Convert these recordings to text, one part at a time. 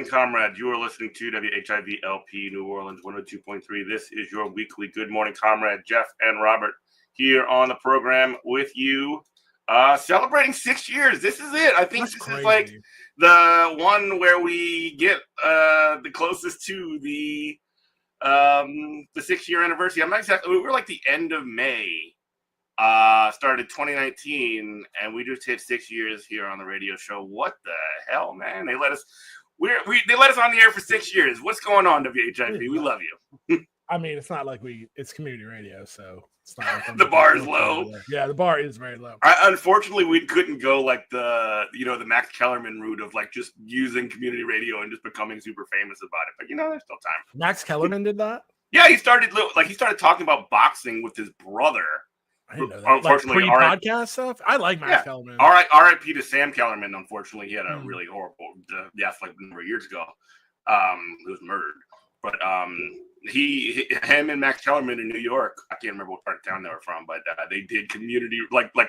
Comrade, you are listening to WHIV-LP New Orleans 102.3. This is your weekly Good Morning Comrade. Jeff and Robert here on the program with you, celebrating 6 years. This is it. I think That's this crazy. Is like the one where we get the closest to the 6-year anniversary. I'm not exactly. We were like the end of May. Started 2019, and we just hit 6 years here on the radio show. What the hell, man? They let us. They let us on the air for 6 years. What's going on, WHIV? We love you. I mean, it's not like it's community radio, so it's not like the bar is low. Yeah, the bar is very low. Unfortunately, we couldn't go like the Max Kellerman route of like just using community radio and just becoming super famous about it. But there's still time. Max Kellerman did that? Yeah, he started talking about boxing with his brother. I didn't know that. Unfortunately, like podcast stuff. I like Max Kellerman. R.I.P. to Sam Kellerman. Unfortunately, he had a really horrible death like a number of years ago. He was murdered. But him and Max Kellerman in New York. I can't remember what part of town they were from, but they did community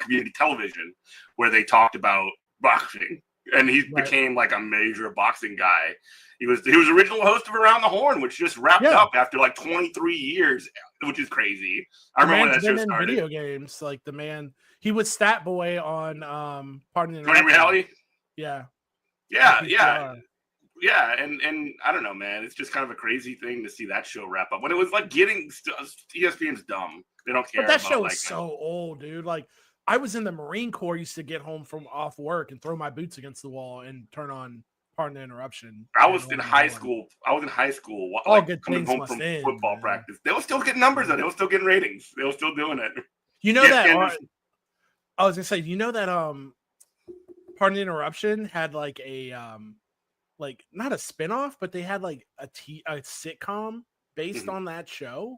community television where they talked about boxing, and he became like a major boxing guy. He was original host of Around the Horn, which just wrapped up after like 23 years, which is crazy. I remember when that show started. Video games, like the man, he was Stat Boy on Pardon the Interruption. Reality. Yeah, and I don't know, man. It's just kind of a crazy thing to see that show wrap up when it was like getting ESPN's dumb. They don't care. But that show is so old, dude. Like I was in the Marine Corps, used to get home from off work and throw my boots against the wall and turn on. Pardon the interruption. I was in high school. Like, coming home from football practice. They were still getting numbers on it. They were still getting ratings. They were still doing it. You know that I was gonna say, Pardon the Interruption had like a like not a spinoff, but they had like a sitcom based on that show.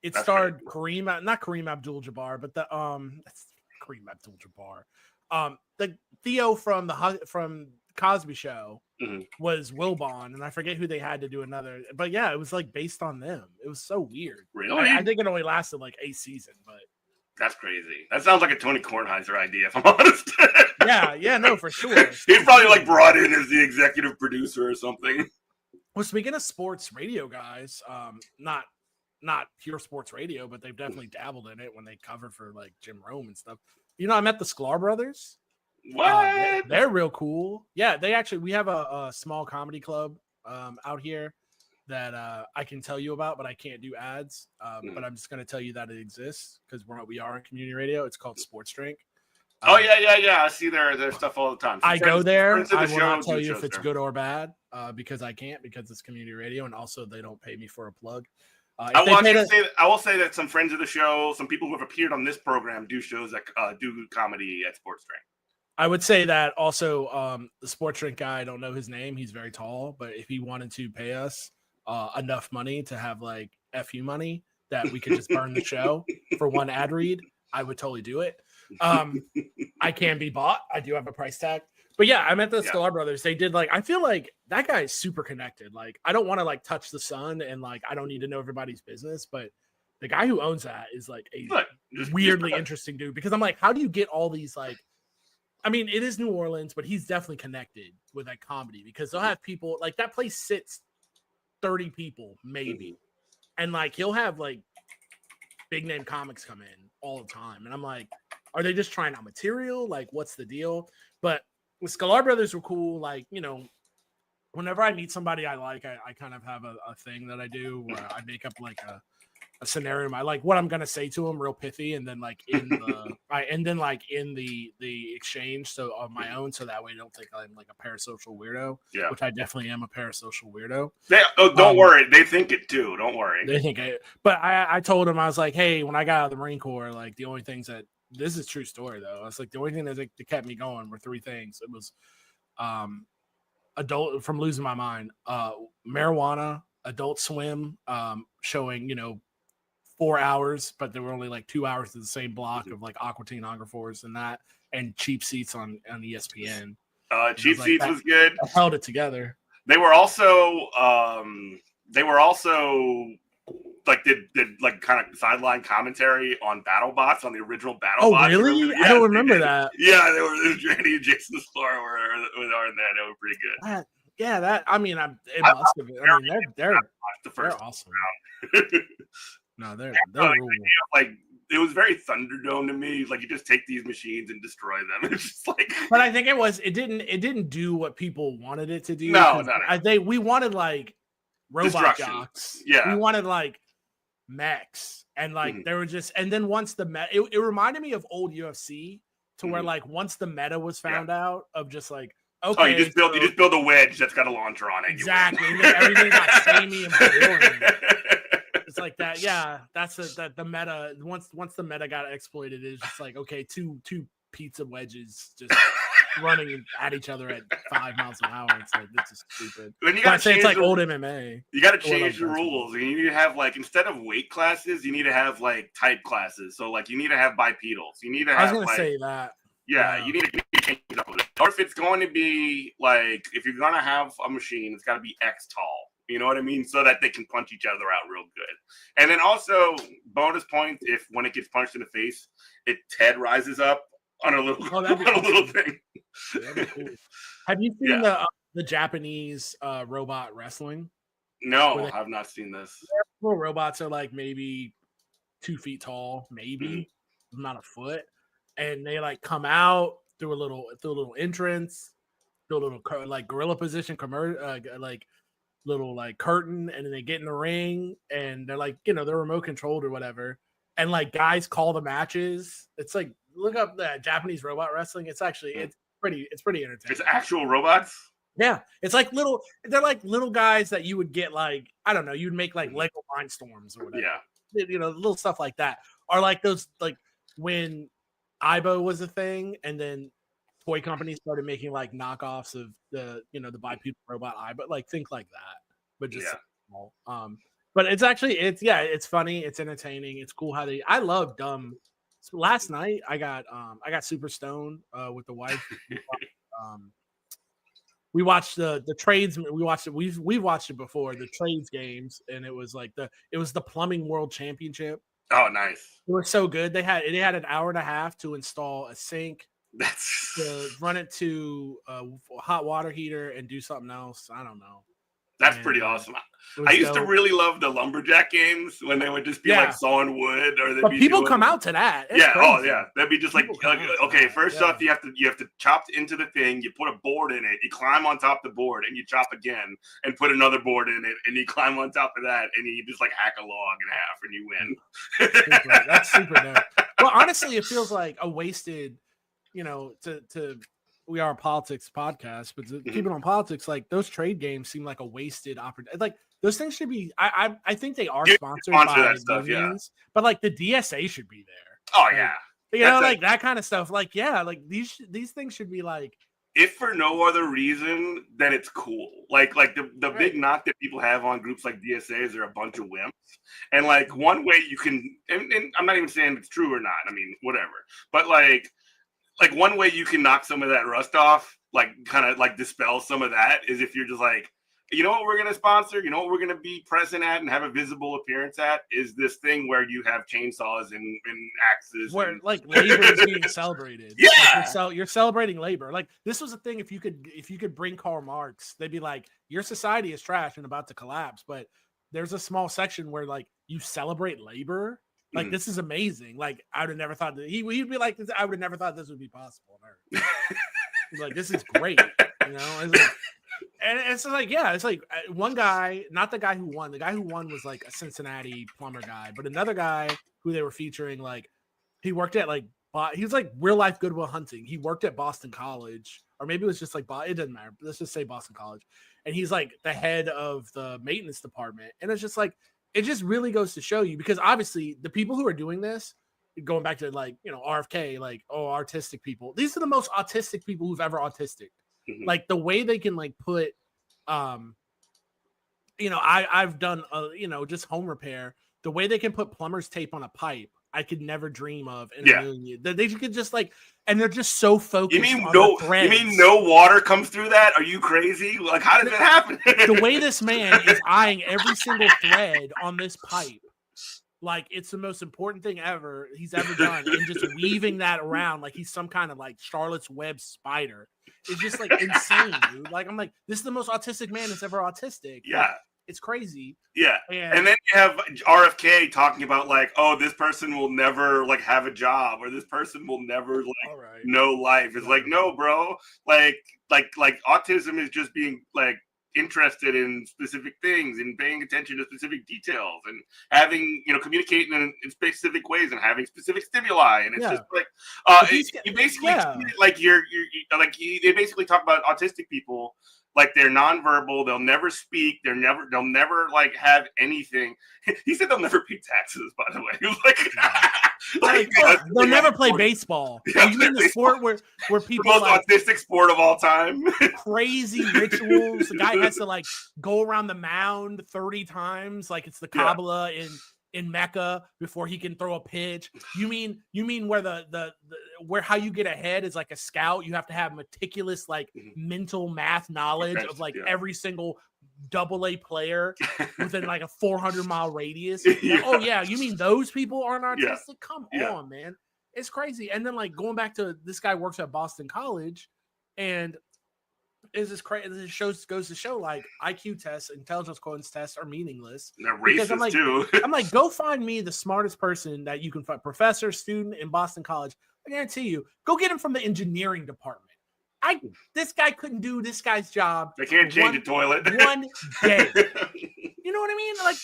It starred not Kareem Abdul-Jabbar, but that's Kareem Abdul-Jabbar. The Theo from Cosby Show was Wilbon, and I forget who they had to do another, but yeah, it was like based on them. It was so weird. Really? I think it only lasted like a season, but that's crazy. That sounds like a Tony Kornheiser idea, if I'm honest. no, for sure. He's probably like brought in as the executive producer or something. Well, speaking of sports radio guys, not pure sports radio, but they've definitely dabbled in it when they cover for like Jim Rome and stuff. I met the Sklar brothers. What? They're real cool. Yeah, we have a small comedy club out here that I can tell you about, but I can't do ads. But I'm just going to tell you that it exists because we are in community radio. It's called Sports Drink. Oh yeah. I see their stuff all the time. I go there. I will not tell you if it's good or bad because I can't, because it's community radio, and also they don't pay me for a plug. I will say that some friends of the show, some people who have appeared on this program, do shows that do comedy at Sports Drink. I would say that also the Sports Drink guy, I don't know his name. He's very tall, but if he wanted to pay us enough money to have like FU money that we could just burn the show for one ad read, I would totally do it. I can be bought. I do have a price tag. But yeah, I met the Sklar brothers. They did I feel like that guy is super connected. Like, I don't want to touch the sun and I don't need to know everybody's business, but the guy who owns that is a weirdly interesting dude, because I'm like, how do you get all these I mean, it is New Orleans, but he's definitely connected with comedy, because they'll have people that place sits 30 people maybe. And he'll have big name comics come in all the time. And I'm like, are they just trying out material? What's the deal? But the Sklar brothers were cool. Whenever I meet somebody I like, I kind of have a thing that I do where I make up a scenario, like what I'm gonna say to him, real pithy, and then like in the the exchange, so on my own, so that way I don't think I'm like a parasocial weirdo. Yeah, which I definitely am a parasocial weirdo. Don't worry, they think it too. Don't worry. They think but I told him, I was like, hey, when I got out of the Marine Corps, like the only things that this is a true story though. I was like, the only thing that kept me going were three things. It was adult from losing my mind, marijuana, Adult Swim, showing 4 hours, but there were only like 2 hours to the same block of like Aqua Teen, Force and that, and Cheap Seats on ESPN. Cheap Seats was good. I held it together. They were also like did like kind of sideline commentary on BattleBots, on the original BattleBots. Oh, really? Yeah, I don't remember that. Yeah, they were Randy and Jason Sklar were in there. They were pretty good. I mean, it must have been. I mean, they're awesome. No, they're like it was very Thunderdome to me. Like you just take these machines and destroy them. It's just like. But I think it didn't do what people wanted it to do. No, we wanted like robot jocks. Yeah, we wanted like mechs, and like there were just, and then once the meta, it reminded me of old UFC to where like once the meta was found out of just like. Okay, you just build a wedge that's got a launcher on it. Exactly. Everything got samey and boring. It's like that. Yeah, that's the meta. Once the meta got exploited, it's just like, okay, two pizza wedges just running at each other at 5 miles an hour. It's like, this is stupid. Then you gotta it's like old MMA. You got to change the rules. You need to have like, instead of weight classes, you need to have like type classes. So like you need to have bipedals. You need to have. I was gonna say that. Yeah, you need to change it up. Or if it's going to be like, if you're going to have a machine, it's got to be X tall. You know what I mean? So that they can punch each other out real good. And then also, bonus points if when it gets punched in the face, head rises up on a little, little thing. That'd be cool. Have you seen the Japanese robot wrestling? No, I've not seen this. Little robots are like maybe 2 feet tall, maybe not a foot. And they like come out through a little entrance, through a little like gorilla position, like little like curtain, and then they get in the ring, and they're like, they're remote controlled or whatever, and like guys call the matches. It's like, look up that Japanese robot wrestling. It's actually it's pretty entertaining. It's actual robots. Yeah, it's like they're like little guys that you would get like, I don't know, you'd make like Lego Mindstorms or whatever. Yeah, little stuff like that, or like those, like when Aibo was a thing, and then toy companies started making like knockoffs of the the bipedal robot Aibo, like think like that, but just small. But it's actually it's funny, it's entertaining, it's cool how I love dumb. So last night I got super stoned with the wife. We watched the trades. We watched it. We've watched it before, the trades games, and it was like the plumbing world championship. Oh, nice. It was so good. They had an hour and a half to install a sink, to run it to a hot water heater, and do something else. I don't know. That's pretty awesome. I used to really love the lumberjack games when they would just be like sawing wood, or but people come out to that. It's crazy. Oh yeah, that'd be just like, okay, first off, you have to chop into the thing, you put a board in it, you climb on top of the board, and you chop again, and put another board in it, and you climb on top of that, and you just like hack a log in half, and you win. That's super dope. Well, honestly, it feels like a wasted, to we are a politics podcast, but to keep it on politics, like those trade games seem like a wasted opportunity. Like those things should be. I think they are sponsored by unions, but like the DSA should be there. Oh like, like that kind of stuff. Like like these things should be like. If for no other reason, then it's cool. Like the big knock that people have on groups like DSA is they're a bunch of wimps. And like one way you can, and I'm not even saying it's true or not. I mean, whatever. But like one way you can knock some of that rust off, like kind of like dispel some of that, is if you're just like, you know what we're going to sponsor? You know what we're going to be present at and have a visible appearance at? Is this thing where you have chainsaws and axes. Where like labor is being celebrated. Yeah. Like you're celebrating labor. Like this was a thing, if you could bring Karl Marx, they'd be like, your society is trash and about to collapse. But there's a small section where like you celebrate labor. Like, this is amazing. Like, I would have never thought that he'd be like, I would have never thought this would be possible on Earth. Like, this is great. And it's like, yeah, it's like one guy, not the guy who won. The guy who won was like a Cincinnati plumber guy, but another guy who they were featuring, like he worked at like he was like real life Goodwill Hunting. He worked at Boston College, or maybe it was just like it doesn't matter. Let's just say Boston College, and he's like the head of the maintenance department. And it's just like it just really goes to show you, because obviously the people who are doing this, going back to like RFK, like artistic people. These are the most autistic people who've ever autistic. Mhm. Like the way they can like put, I've done just home repair. The way they can put plumber's tape on a pipe, I could never dream of in a million years. They could just like, and they're just so focused. You mean no water comes through that? Are you crazy? Like, how does that happen? The way this man is eyeing every single thread on this pipe, like it's the most important thing he's ever done, and just weaving that around like he's some kind of like Charlotte's Web spider. It's just like insane, dude. Like I'm like, this is the most autistic man that's ever autistic. Yeah. Like, it's crazy. Yeah. And then you have RFK talking about like, oh, this person will never like have a job, or this person will never like know life. It's like, no, bro. Like autism is just being like interested in specific things and paying attention to specific details and having, communicating in specific ways and having specific stimuli. And it's just like, you basically like they basically talk about autistic people like they're nonverbal, they'll never speak, they'll never like have anything. He said they'll never pay taxes, by the way. He was like, they'll never play baseball. Yeah, you mean the sport where people the most autistic sport of all time. Crazy rituals. The guy has to like go around the mound 30 times, like it's the Kabbalah in Mecca before he can throw a pitch. You mean where the where how you get ahead is like a scout, you have to have meticulous like mental math knowledge of like every single AA player within like a 400-mile radius. Oh yeah, you mean those people aren't artistic? Come on, man. It's crazy. And then like going back to this guy works at Boston College, and is this crazy? This goes to show like IQ tests, intelligence quotients tests are meaningless. And they're racist too. I'm like, go find me the smartest person that you can find, professor, student in Boston College. I guarantee you, go get him from the engineering department. This guy couldn't do this guy's job. They can't change a toilet. One day. You know what I mean? Like,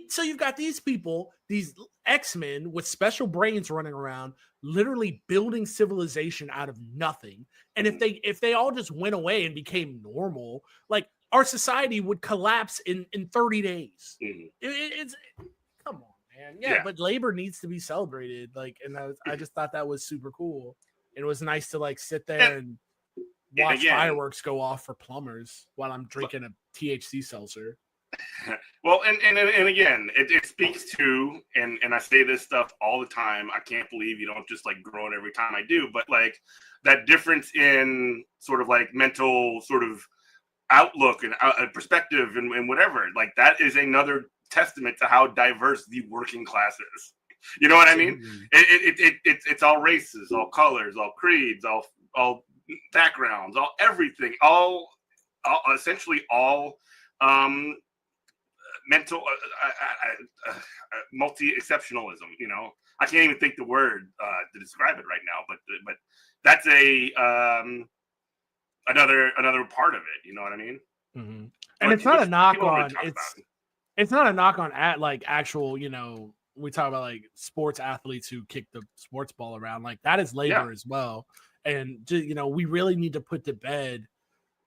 so you've got these people, these X-Men with special brains running around, literally building civilization out of nothing. And if they all just went away and became normal, like our society would collapse in 30 days. It's come on, man. Yeah, but labor needs to be celebrated. Like, and I just thought that was super cool. And it was nice to like sit there and watch fireworks go off for plumbers while I'm drinking a THC seltzer. Well, and again, it speaks to, and I say this stuff all the time. I can't believe you don't just like groan every time I do, but like that difference in sort of like mental sort of outlook and perspective and whatever, like that is another testament to how diverse the working class is. You know what I mean? It's all races, all colors, all creeds, all backgrounds, all everything, all essentially all mental multi-exceptionalism. I can't even think the word to describe it right now, but that's another part of it. You know what I mean? Mm-hmm. And it's not a knock on it's not a knock on at like actual, we talk about like sports athletes who kick the sports ball around, like that is labor as well. And we really need to put to bed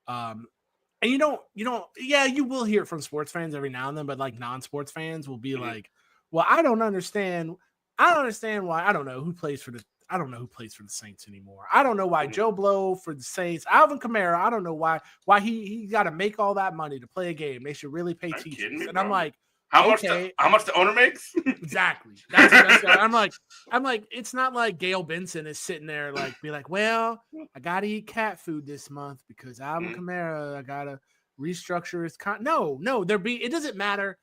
and you will hear it from sports fans every now and then, but like non-sports fans will be like, well, I don't understand why. I don't know who plays for the Saints anymore. I don't know why Joe Blow for the Saints, Alvin Kamara, I don't know why he got to make all that money to play a game. They should really pay teachers. And I'm like, how much the owner makes? Exactly. That's I'm like, it's not like Gail Benson is sitting there like be like, well, I gotta eat cat food this month because Alvin Kamara, I gotta restructure his no, it doesn't matter.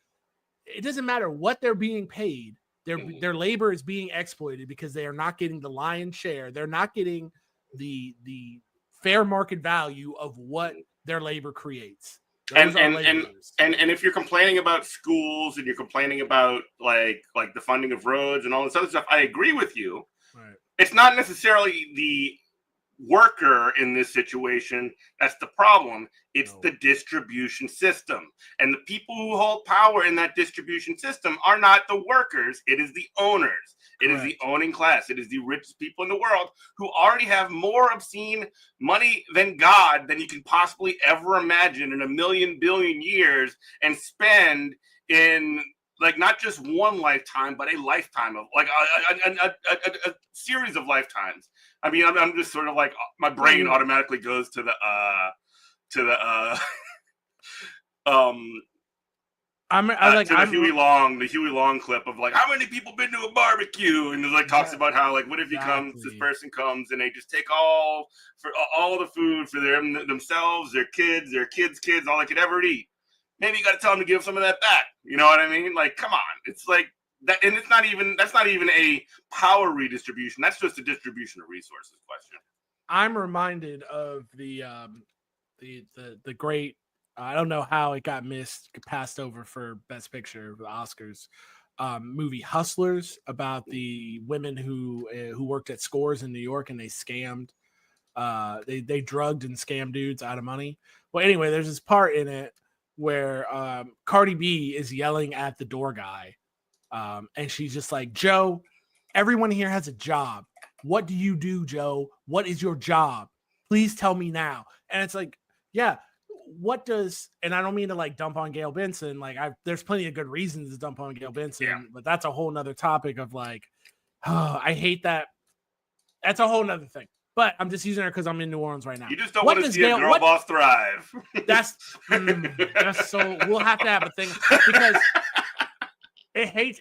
It doesn't matter what they're being paid. Their labor is being exploited because they are not getting the lion's share. They're not getting the fair market value of what their labor creates. And if you're complaining about schools and you're complaining about like the funding of roads and all this other stuff, I agree with you. Right. It's not necessarily worker in this situation that's the problem. It's the distribution system. And the people who hold power in that distribution system are not the workers. It is the owners. It is the owning class. It is the richest people in the world who already have more obscene money than God than you can possibly ever imagine in a million billion years and spend in like not just one lifetime, but a lifetime of like a series of lifetimes. I mean, I'm just sort of like my brain automatically goes to the Huey Long clip of like how many people been to a barbecue, and it like talks about how like what if this person comes and they just take all the food for themselves, their kids, kids, all they could ever eat. Maybe you got to tell them to give some of that back. You know what I mean? Like, come on, it's like that, and that's not even a power redistribution. That's just a distribution of resources question. I'm reminded of the great. I don't know how it got passed over for Best Picture of the Oscars. Movie Hustlers, about the women who worked at Scores in New York and they scammed. They drugged and scammed dudes out of money. Well, anyway, there's this part in it where Cardi B is yelling at the door guy, and she's just like, Joe, everyone here has a job. What do you do, Joe? What is your job? Please tell me now. And it's like, yeah, what does, and I don't mean to like dump on Gail Benson. Like there's plenty of good reasons to dump on Gail Benson, but that's a whole nother topic of like, oh, I hate that. That's a whole nother thing. But I'm just using her because I'm in New Orleans right now. You just don't want to see a girl boss thrive. That's so. We'll have to have a thing because it hates.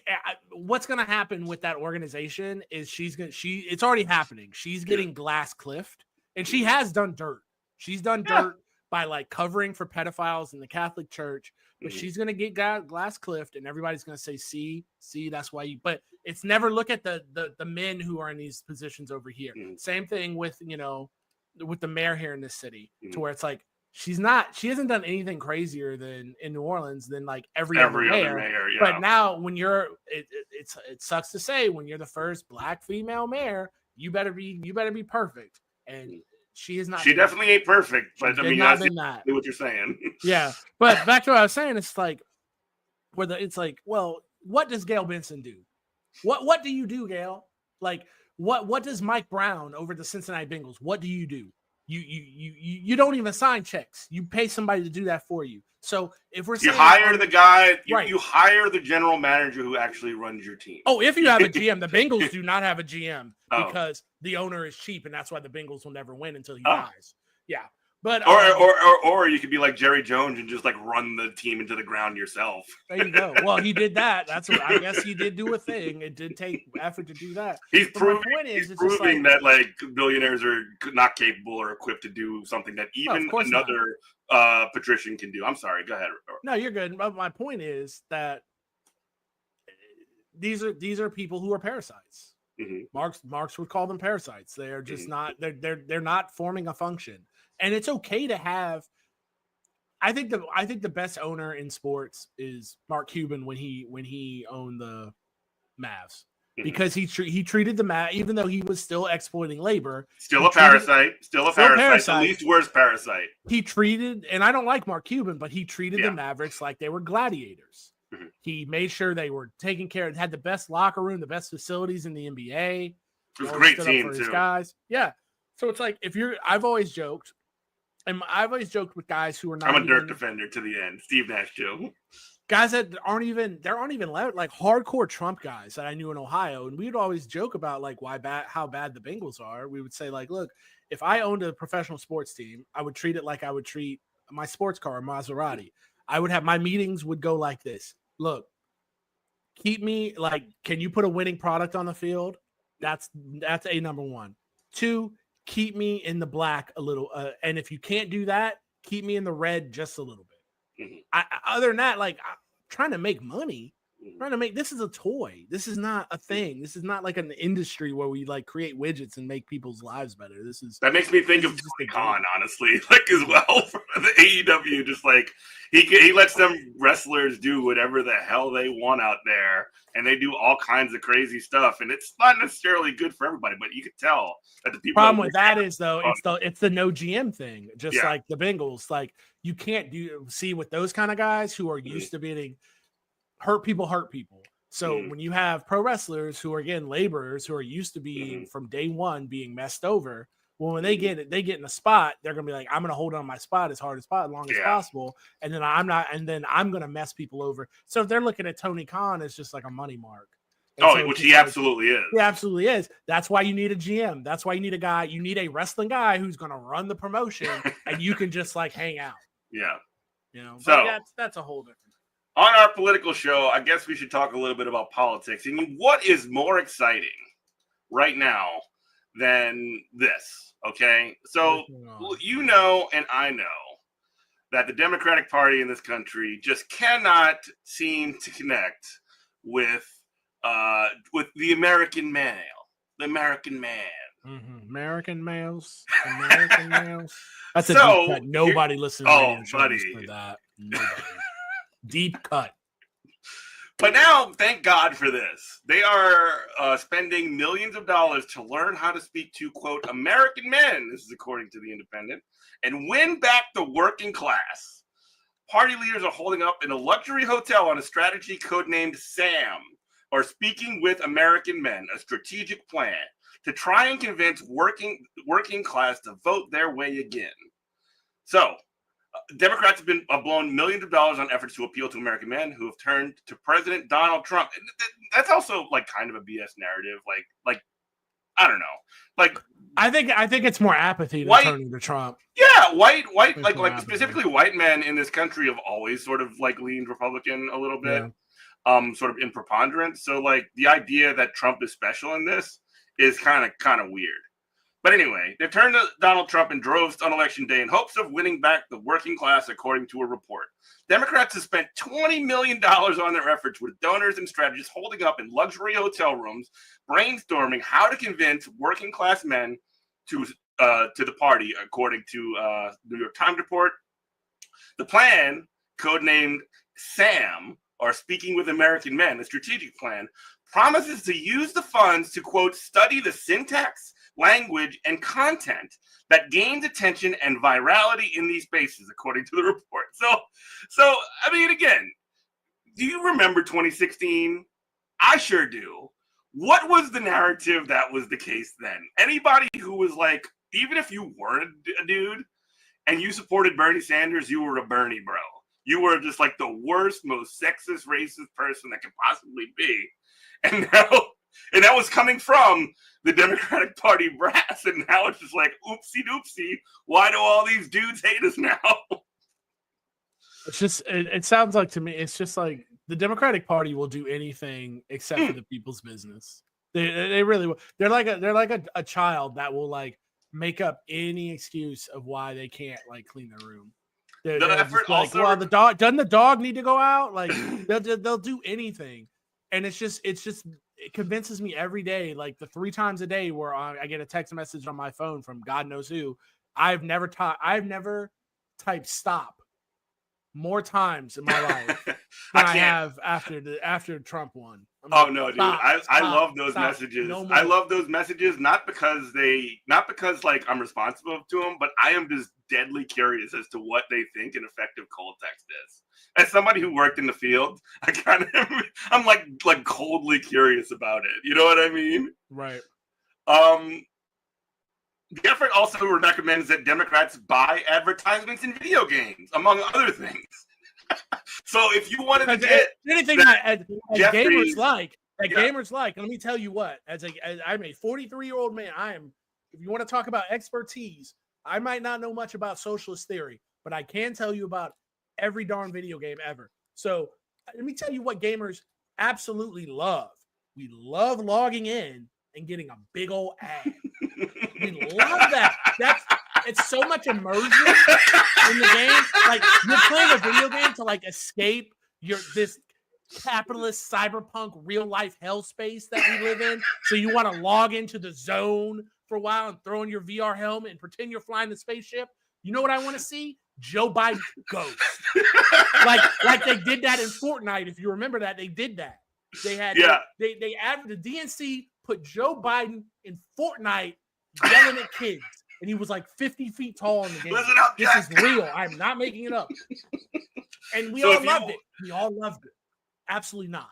What's going to happen with that organization is it's already happening. She's getting glass cliffed, and she has done dirt. She's done dirt by like covering for pedophiles in the Catholic Church. But she's going to get glass cliffed, and everybody's going to say, see, that's why you. But it's never look at the men who are in these positions over here. Same thing with with the mayor here in this city, to where it's like she hasn't done anything crazier than in New Orleans than like every other mayor. Yeah. But now when it sucks to say, when you're the first Black female mayor, you better be perfect. And she is not. She definitely ain't perfect, but I mean, that's what you're saying. Yeah, but back to what I was saying, it's like it's like, well, what does Gail Benson do? What do you do, Gail? Like, what does Mike Brown over the Cincinnati Bengals? What do you do? You don't even sign checks. You pay somebody to do that for you. So if we're saying, hire the guy, you hire the general manager who actually runs your team. Oh, if you have a GM, the Bengals do not have a GM because the owner is cheap, and that's why the Bengals will never win until he dies. Yeah. But or you could be like Jerry Jones and just like run the team into the ground yourself. There you go. Well, he did that. That's what I guess he did do a thing. It did take effort to do that. He's proving that like billionaires are not capable or equipped to do something that even another patrician can do. I'm sorry. Go ahead. No, you're good. My point is that these are people who are parasites. Marx would call them parasites. They are just not. They're not forming a function. And it's okay to have. I think the best owner in sports is Mark Cuban when he owned the Mavs, because he treated the Mavs, even though he was still exploiting labor. Still a parasite. The least worst parasite. He treated, and I don't like Mark Cuban, but he treated the Mavericks like they were gladiators. He made sure they were taken care of, had the best locker room, the best facilities in the NBA. It was a great team too. Guys. Yeah. So it's like, I've always joked with guys who are not. I'm a dirt defender to the end. Steve Nash joke. Guys that aren't even like hardcore Trump guys that I knew in Ohio, and we'd always joke about like how bad the Bengals are. We would say like, look, if I owned a professional sports team, I would treat it like I would treat my sports car, Maserati. I would have my meetings would go like this. Look, keep me like, can you put a winning product on the field? That's a number one. 2, keep me in the black a little. And if you can't do that, keep me in the red just a little bit. Other than that, like, I'm trying to make money. trying to make this is a toy. This is not a thing. This is not like an industry where we like create widgets and make people's lives better. That makes me think of Tony Khan, honestly, like as well for the AEW. Just like he lets them wrestlers do whatever the hell they want out there, and they do all kinds of crazy stuff, and it's not necessarily good for everybody. But you could tell that the people. Problem with that is though, it's the no GM thing, just like the Bengals. Like you can't see with those kind of guys who are used to being hurt people. So when you have pro wrestlers who are again laborers who are used to being from day one being messed over, well, when they get in a spot, they're gonna be like, I'm gonna hold on my spot as hard as long as possible, and then I'm gonna mess people over. So if they're looking at Tony Khan as just like a money mark. Which he absolutely is. He absolutely is. That's why you need a GM. That's why you need a guy. You need a wrestling guy who's gonna run the promotion, and you can just like hang out. Yeah. So that's a whole different. On our political show, I guess we should talk a little bit about politics. And what is more exciting right now than this? Okay. So, you know, and I know that the Democratic Party in this country just cannot seem to connect with the American male, the American man. Mm-hmm. American males. That's a deep cut. Nobody listens to buddy. For that. Nobody. Deep cut. But now, thank God for this. They are spending millions of dollars to learn how to speak to, quote, American men, this is according to The Independent, and win back the working class. Party leaders are holding up in a luxury hotel on a strategy codenamed SAM, or Speaking with American Men, a strategic plan to try and convince working class to vote their way again. So, Democrats have been blown millions of dollars on efforts to appeal to American men who have turned to President Donald Trump. And that's also like kind of a BS narrative. Like I don't know. Like I think it's more apathy than turning to Trump. Yeah, white like specifically white men in this country have always sort of like leaned Republican a little bit, sort of in preponderance. So like the idea that Trump is special in this is kind of weird. But anyway, they've turned to Donald Trump in droves on Election Day in hopes of winning back the working class, according to a report. Democrats have spent $20 million on their efforts, with donors and strategists holding up in luxury hotel rooms, brainstorming how to convince working class men to the party, according to New York Times report. The plan, codenamed SAM, or Speaking with American Men, the strategic plan, promises to use the funds to, quote, study the syntax, language, and content that gains attention and virality in these spaces, according to the report. So I mean, again, do you remember 2016? I sure do. What was the narrative that was the case then? Anybody who was like, even if you weren't a dude and you supported Bernie Sanders, you were a Bernie bro. You were just like the worst, most sexist, racist person that could possibly be. And that was coming from the Democratic Party brass, and now it's just like, oopsie doopsie, why do all these dudes hate us now? It's just, it sounds like to me, it's just like the Democratic Party will do anything except for the people's business. They really will. They're like a child that will like make up any excuse of why they can't like clean their room. They're like, well, doesn't the dog need to go out? Like they'll do anything. And it convinces me every day, like the 3 times a day where I get a text message on my phone from God knows who. I've never typed stop more times in my life than I have after Trump won. Oh no, dude! I love those messages. No, I love those messages not because like I'm responsible to them, but I am just deadly curious as to what they think an effective cold text is. As somebody who worked in the field, I'm like coldly curious about it. You know what I mean? Right. The effort also recommends that Democrats buy advertisements in video games, among other things. So if you wanted to get anything that gamers like, and let me tell you what, I'm a 43-year-old man, if you want to talk about expertise, I might not know much about socialist theory, but I can tell you about every darn video game ever. So let me tell you what gamers absolutely love. We love logging in and getting a big old ad. We love that. It's so much immersion in the game. Like you're playing a video game to like escape this capitalist cyberpunk real life hell space that we live in. So you want to log into the zone for a while and throw in your VR helmet and pretend you're flying the spaceship. You know what I want to see? Joe Biden's ghost. like they did that in Fortnite. If you remember that, they did that. They had they added the DNC put Joe Biden in Fortnite yelling at kids, and he was like 50 feet tall in the game. Listen up, this Jack. is real. I'm not making it up. And we all loved it. We all loved it. Absolutely not.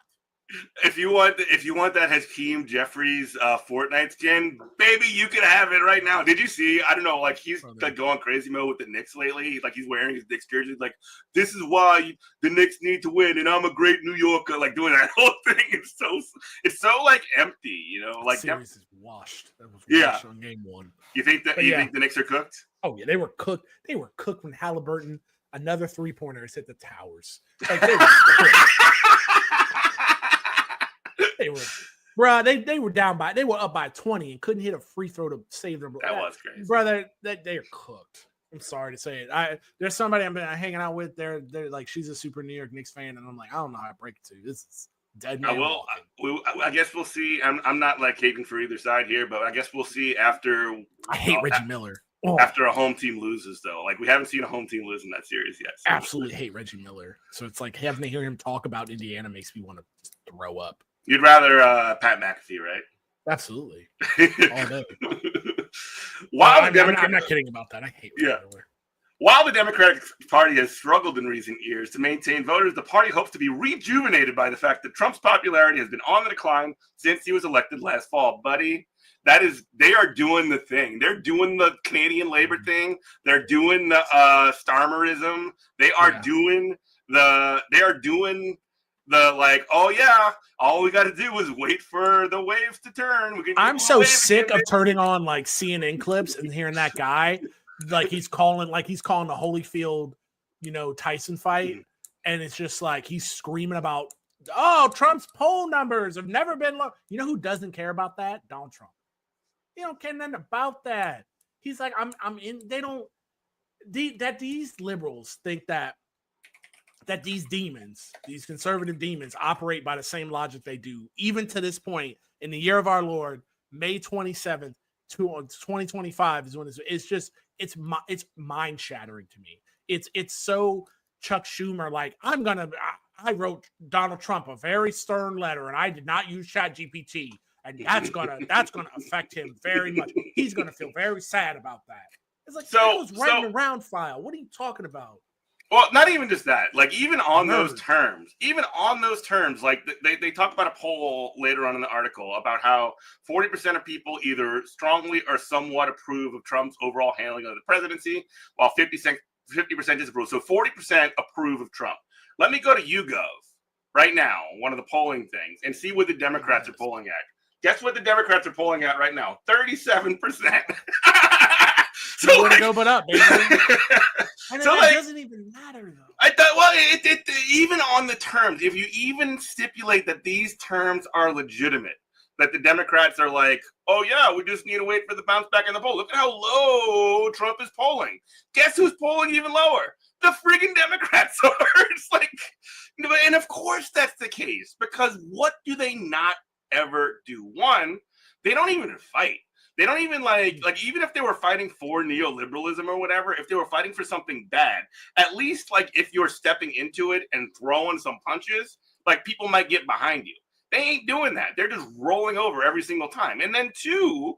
If you want that Hakeem Jeffries Fortnite skin, baby, you can have it right now. Did you see? I don't know, like he's like going crazy mode with the Knicks lately. Like he's wearing his Knicks jersey. Like this is why the Knicks need to win, and I'm a great New Yorker. Like doing that whole thing. It's so like empty, you know. Like series is washed. That was washed on game one. You think that? You think the Knicks are cooked? Oh yeah, they were cooked. They were cooked when Halliburton another 3-pointers hit the towers. Like they were they were down by, they were up by 20 and couldn't hit a free throw to save them. That was crazy, brother. That they are cooked. I'm sorry to say it. There's somebody I'm hanging out with. They're like, she's a super New York Knicks fan, and I'm like, I don't know how to break it to you. This is dead man. I guess we'll see. I'm not like hating for either side here, but I guess we'll see after. I hate Reggie Miller. After a home team loses, though, like we haven't seen a home team lose in that series yet. So. Absolutely hate Reggie Miller. So it's like having to hear him talk about Indiana makes me want to throw up. You'd rather Pat McAfee, right? Absolutely. All day. I'm not kidding about that. I hate Reggie Miller. While the Democratic Party has struggled in recent years to maintain voters, the party hopes to be rejuvenated by the fact that Trump's popularity has been on the decline since he was elected last fall. Buddy, they are doing the thing. They're doing the Canadian labor thing. They're doing the Starmerism. They are doing the like, oh yeah, all we got to do is wait for the waves to turn. I'm so sick of turning on like CNN clips and hearing that guy like he's calling the Holyfield, Tyson fight, and it's just like he's screaming about, oh, Trump's poll numbers have never been low. You know who doesn't care about that? Donald Trump. He don't care nothing about that. He's like, I'm in. They don't. That these liberals think that these demons, these conservative demons, operate by the same logic they do, even to this point in the year of our Lord, May 27th, 2025 is when it's mind shattering to me. It's so Chuck Schumer, like I wrote Donald Trump a very stern letter and I did not use ChatGPT. And that's gonna affect him very much. He's gonna feel very sad about that. It's like, that was writing a round file. What are you talking about? Well, not even just that. Like even on those terms, like they talk about a poll later on in the article about how 40% of people either strongly or somewhat approve of Trump's overall handling of the presidency, while 50% disapprove. So 40% approve of Trump. Let me go to YouGov right now, one of the polling things, and see what the Democrats are polling at. Guess what the Democrats are polling at right now? 37%. So like, go but up, baby. And so it doesn't even matter though. I thought, well, it even on the terms, if you even stipulate that these terms are legitimate, that the Democrats are like, oh yeah, we just need to wait for the bounce back in the poll. Look at how low Trump is polling. Guess who's polling even lower? The friggin' Democrats are. It's like, and of course that's the case, because what do they not ever do? One, they don't even fight. They don't even like even if they were fighting for neoliberalism or whatever, if they were fighting for something bad, at least like if you're stepping into it and throwing some punches, like people might get behind you. They ain't doing that. They're just rolling over every single time. And then two,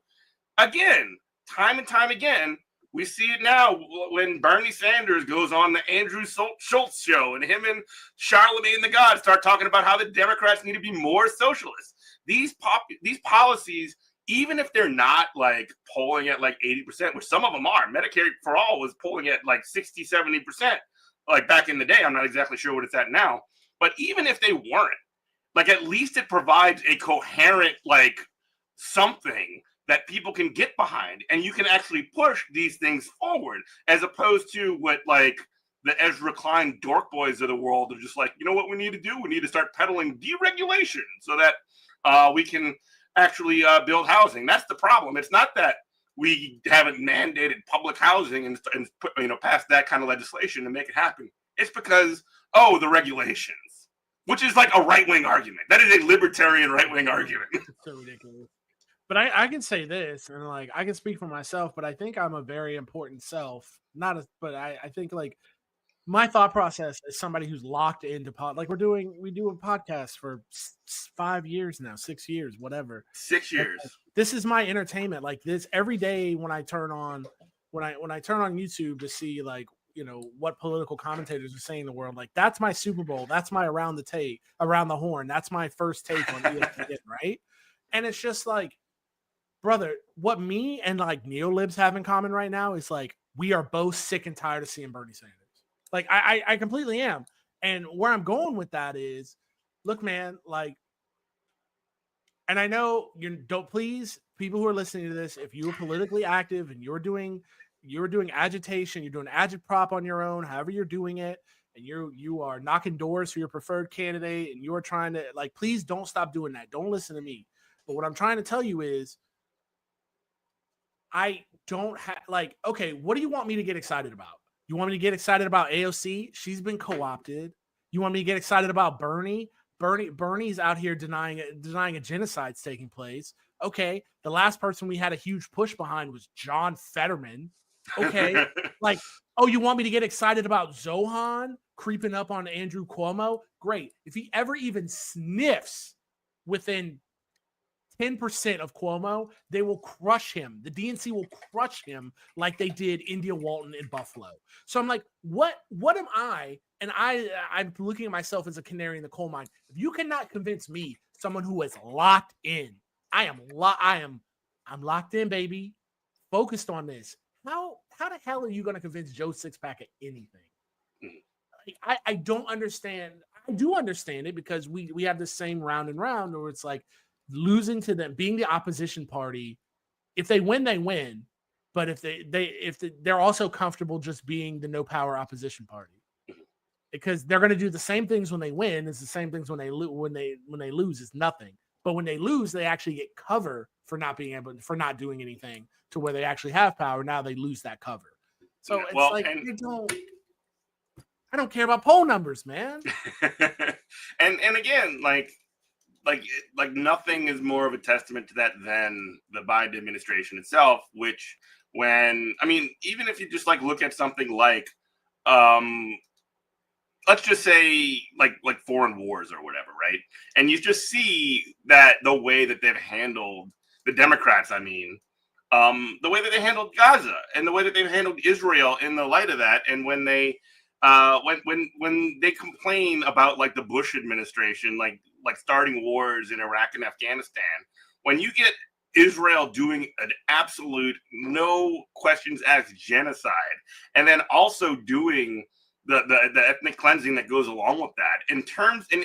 again, time and time again, we see it now when Bernie Sanders goes on the Andrew Schultz show and him and Charlemagne the God start talking about how the Democrats need to be more socialist. These policies, even if they're not like polling at like 80%, which some of them are, Medicare for All was polling at like 60, 70%, like back in the day. I'm not exactly sure what it's at now. But even if they weren't, like at least it provides a coherent, like something that people can get behind and you can actually push these things forward, as opposed to what like the Ezra Klein dork boys of the world are just like, you know what we need to do? We need to start peddling deregulation so that we can actually build housing. That's the problem. It's not that we haven't mandated public housing and passed that kind of legislation to make it happen. It's because, the regulations. which is like a right-wing argument. That is a libertarian right-wing argument. It's so ridiculous. But I can say this, and like I can speak for myself, but I think I'm a very important self. But I think like my thought process is somebody who's locked into like we do a podcast for 5 years now, 6 years, whatever. 6 years. This is my entertainment. Like this every day when I turn on YouTube to see like, you know, what political commentators are saying in the world, like that's my Super Bowl, that's my around the horn, that's my first take on ESPN, right? And it's just like, brother, what me and like neolibs have in common right now is like we are both sick and tired of seeing Bernie Sanders. Like I completely am. And where I'm going with that is, look, man, like, and I know you don't, please, people who are listening to this, if you are politically active and you're doing agitation, you're doing agitprop on your own, however you're doing it, and you are knocking doors for your preferred candidate and you're trying to, like, please don't stop doing that. Don't listen to me. But what I'm trying to tell you is I don't have, like, okay, what do you want me to get excited about? You want me to get excited about AOC? She's been co-opted. You want me to get excited about Bernie? Bernie's out here denying a genocide's taking place. Okay, the last person we had a huge push behind was John Fetterman. Okay, like, oh, you want me to get excited about Zohan creeping up on Andrew Cuomo? Great. If he ever even sniffs within 10% of Cuomo, they will crush him. The DNC will crush him like they did India Walton in Buffalo. So I'm like, what am I? And I'm looking at myself as a canary in the coal mine. If you cannot convince me, someone who is locked in, I'm locked in, baby. Focused on this. How the hell are you going to convince Joe Sixpack of anything? I don't understand. I do understand it because we have the same round and round where it's like, losing to them, being the opposition party, if they win, they win. But if they're also comfortable just being the no power opposition party, because they're going to do the same things when they win. It's the same things when they lose. It's nothing. But when they lose, they actually get cover for not doing anything to where they actually have power. Now they lose that cover. So it's like I don't care about poll numbers, man. and again, like nothing is more of a testament to that than the Biden administration itself, which even if you just like look at something like, let's just say like foreign wars or whatever, right? And you just see that the way that they've handled the Democrats, the way that they handled Gaza and the way that they've handled Israel in the light of that. And when they, when they complain about like the Bush administration, like starting wars in Iraq and Afghanistan, when you get Israel doing an absolute no questions asked genocide, and then also doing the ethnic cleansing that goes along with that,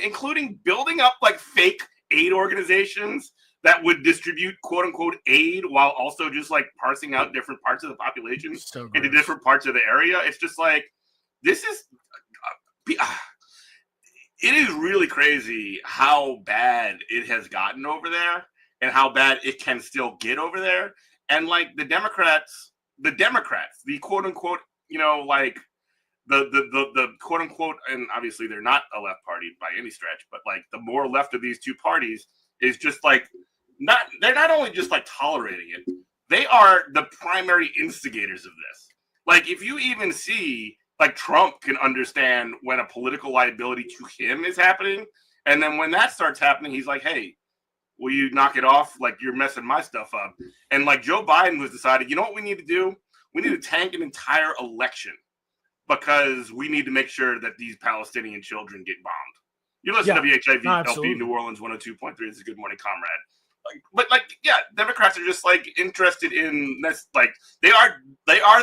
including building up like fake aid organizations that would distribute quote unquote aid while also just like parsing out different parts of the population into different parts of the area. It's just like, this is it is really crazy how bad it has gotten over there and how bad it can still get over there. And like the Democrats, the quote unquote, like the quote unquote, and obviously they're not a left party by any stretch, but like the more left of these two parties is just like, they're not only just like tolerating it, they are the primary instigators of this. Like if you even see, like Trump can understand when a political liability to him is happening. And then when that starts happening, he's like, hey, will you knock it off? Like you're messing my stuff up. And like Joe Biden was decided, you know what we need to do? We need to tank an entire election because we need to make sure that these Palestinian children get bombed. You're listening to WHIV LP New Orleans 102.3. This is Good Morning Comrade. Democrats are just like interested in this. Like they are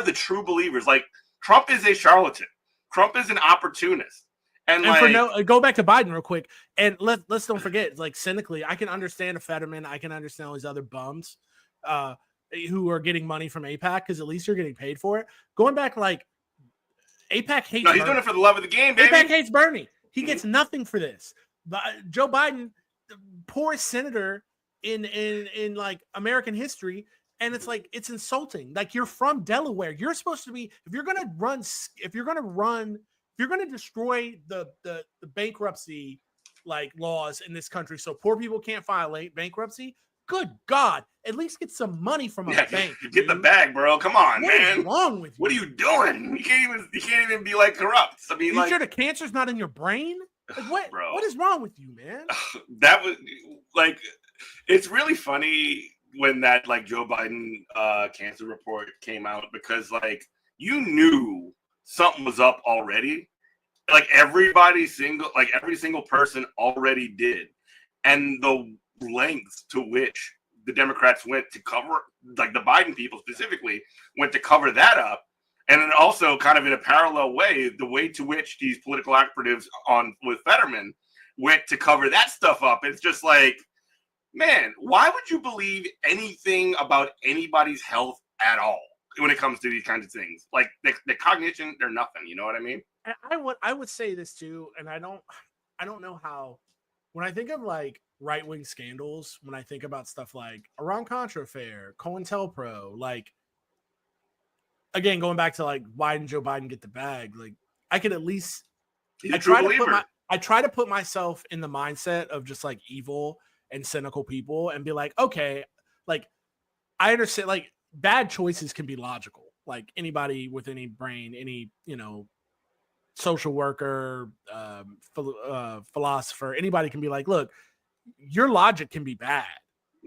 the true believers. Like Trump is a charlatan. Trump is an opportunist. And go back to Biden real quick. And let's don't forget, like cynically, I can understand a Fetterman. I can understand all these other bums who are getting money from AIPAC because at least you're getting paid for it. Going back, like AIPAC hates. No, he's doing it for the love of the game, baby. AIPAC hates Bernie. He gets nothing for this. But Joe Biden, the poorest senator in like American history. And it's like, it's insulting. Like you're from Delaware. You're supposed to be, if you're going to destroy the bankruptcy like laws in this country so poor people can't file late bankruptcy. Good God, at least get some money from a bank. Get dude. the bag, bro. Come on, What man. What is wrong with you? What are you doing? You can't even be like corrupt. I mean, you like, sure the cancer's not in your brain? Like what? Bro. What is wrong with you, man? That was like, it's really funny when that like Joe Biden cancer report came out, because like you knew something was up already. Like every single person already did, and the lengths to which the Democrats went to cover, like the Biden people specifically went to cover that up. And then also kind of in a parallel way, the way to which these political operatives with Fetterman went to cover that stuff up. It's just like, man, why would you believe anything about anybody's health at all when it comes to these kinds of things? Like the cognition, they're nothing. You know what I mean? I would say this too, and I don't know how. When I think of like right-wing scandals, when I think about stuff like Iran-Contra affair, COINTELPRO, like again going back to like why didn't Joe Biden get the bag? Like I could at least I try to put myself in the mindset of just like evil and cynical people and be like, okay, like I understand like bad choices can be logical. Like anybody with any brain, any, social worker, philosopher, anybody can be like, look, your logic can be bad,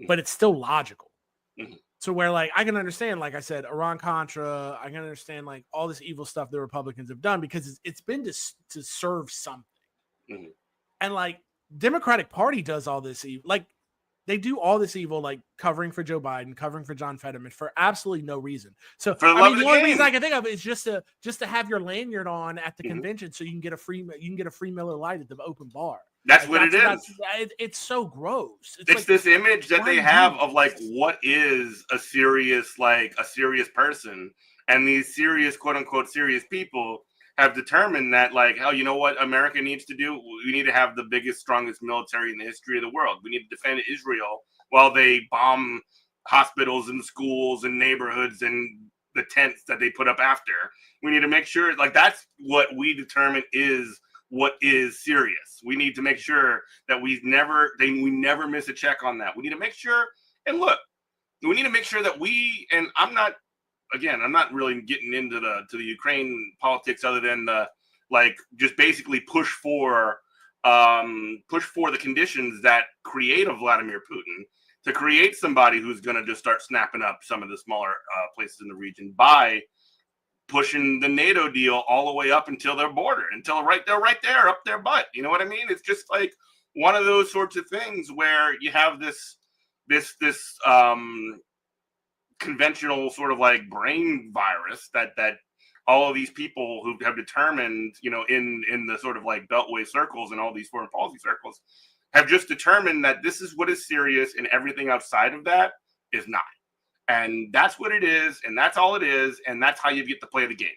but it's still logical. Mm-hmm. So where like I can understand, like I said, Iran-Contra, I can understand like all this evil stuff the Republicans have done because it's been to serve something. Mm-hmm. And like Democratic Party does all this evil, like they do all this evil, like covering for Joe Biden, covering for John Fetterman for absolutely no reason. So the only reason I can think of is just to have your lanyard on at the convention so you can get a free Miller Lite at the open bar. That's like, what it is. It's so gross. It's like, this image that they have of like what is a serious person, and these serious quote unquote serious people have determined that like, oh, you know what America needs to do? We need to have the biggest, strongest military in the history of the world. We need to defend Israel while they bomb hospitals and schools and neighborhoods and the tents that they put up after. We need to make sure like that's what we determine is what is serious. We need to make sure that we never miss a check on that. We need to make sure, and look, we need to make sure that and I'm not really getting into the Ukraine politics other than the like just basically push for the conditions that create a Vladimir Putin to create somebody who's going to just start snapping up some of the smaller places in the region by pushing the NATO deal all the way up until their border, until they're right there up their butt. You know what I mean? It's just like one of those sorts of things where you have this conventional sort of like brain virus that all of these people who have determined, in the sort of like beltway circles and all these foreign policy circles have just determined that this is what is serious and everything outside of that is not. And that's what it is, and that's all it is, and that's how you get to play the game.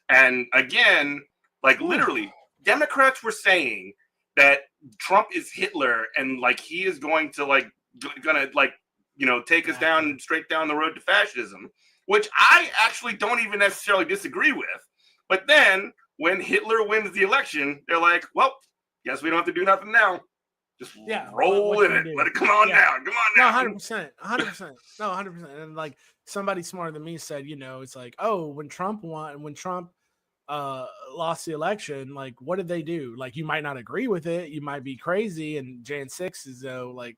And again, like literally, Democrats were saying that Trump is Hitler, and like he is going to take us down straight down the road to fascism, which I actually don't even necessarily disagree with. But then when Hitler wins the election, they're like, well, guess we don't have to do nothing now. Just roll in it. Let it come on down. Come on down. No, 100%. No, 100%. And like somebody smarter than me said, it's like, oh, when Trump lost the election, like what did they do? Like you might not agree with it, you might be crazy, and Jan 6 is like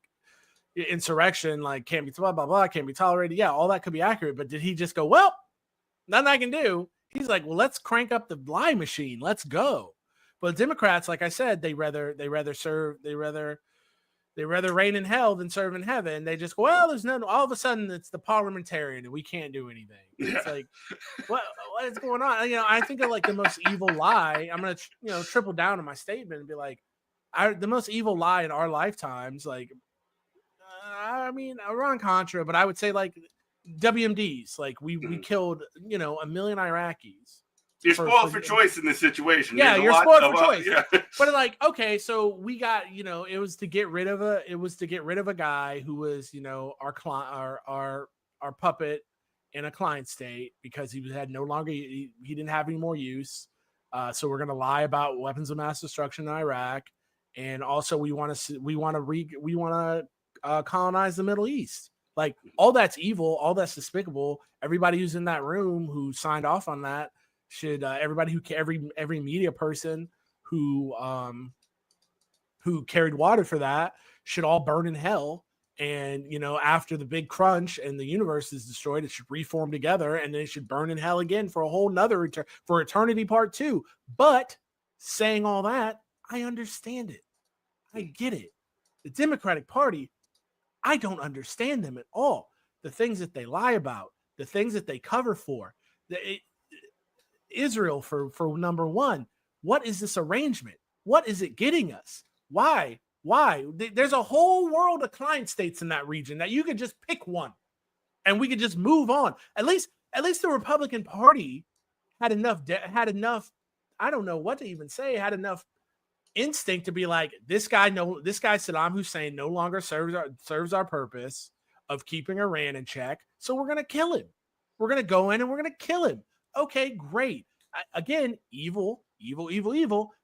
insurrection, like can't be blah blah blah, can't be tolerated. Yeah, all that could be accurate, but did he just go, well, nothing I can do? He's like, well, let's crank up the lie machine. Let's go. But Democrats, like I said, they rather reign in hell than serve in heaven. They just go, well, there's no. All of a sudden, it's the parliamentarian, and we can't do anything. It's like, what is going on? I think of like the most evil lie. I'm gonna triple down on my statement and be like, the most evil lie in our lifetimes. Like, Iran-Contra, but I would say like WMDs. Like we killed a million Iraqis. You're spoiled for choice in this situation. Yeah, you're spoiled for choice. Yeah. But like, okay, so we got, it was to get rid of a guy who was, our client, our puppet in a client state because he didn't have any more use. So we're gonna lie about weapons of mass destruction in Iraq, and also we want to colonize the Middle East. Like, all that's evil, all that's despicable. Everybody who's in that room who signed off on that should everybody who every media person who carried water for that should all burn in hell. And, after the big crunch and the universe is destroyed, it should reform together, and then it should burn in hell again for a whole nother for eternity part 2. But saying all that, I understand it. I get it. The Democratic Party, I don't understand them at all. The things that they lie about, the things that they cover for, Israel for number one. What is this arrangement? What is it getting us? Why? There's a whole world of client states in that region that you could just pick one and we could just move on. At least the Republican Party had enough, I don't know what to even say, had enough instinct to be like, this guy Saddam Hussein no longer serves our purpose of keeping Iran in check, so we're going to kill him. We're going to go in and we're going to kill him. Okay, great. Again, evil,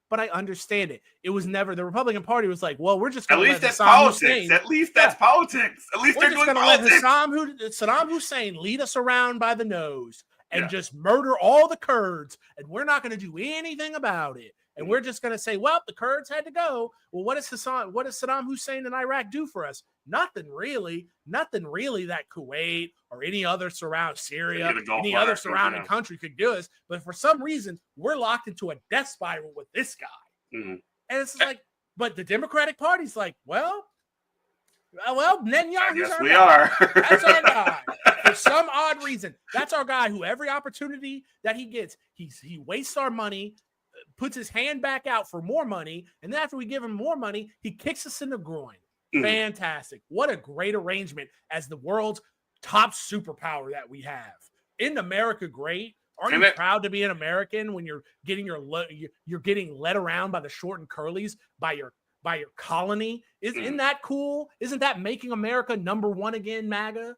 but I understand it. It was never, the Republican Party was like, well, we're just going to let Saddam Hussein. At least that's politics. At least they're doing politics. Let Saddam Hussein lead us around by the nose and just murder all the Kurds, and we're not going to do anything about it. And we're just going to say, well, the Kurds had to go. Well, what does Saddam Hussein in Iraq do for us? Nothing really that Kuwait or any other Syria, any other surrounding country could do us. But for some reason, we're locked into a death spiral with this guy. Mm-hmm. And it's like, but the Democratic Party's like, well, Netanyahu's our guy. That's our guy. For some odd reason, that's our guy who every opportunity that he gets, he wastes our money, puts his hand back out for more money, and then after we give him more money, he kicks us in the groin. Fantastic. What a great arrangement as the world's top superpower that we have. Isn't America great? Aren't you proud to be an American when you're getting led around by the short and curlies by your colony? Isn't that cool? Isn't that making America number one again, MAGA?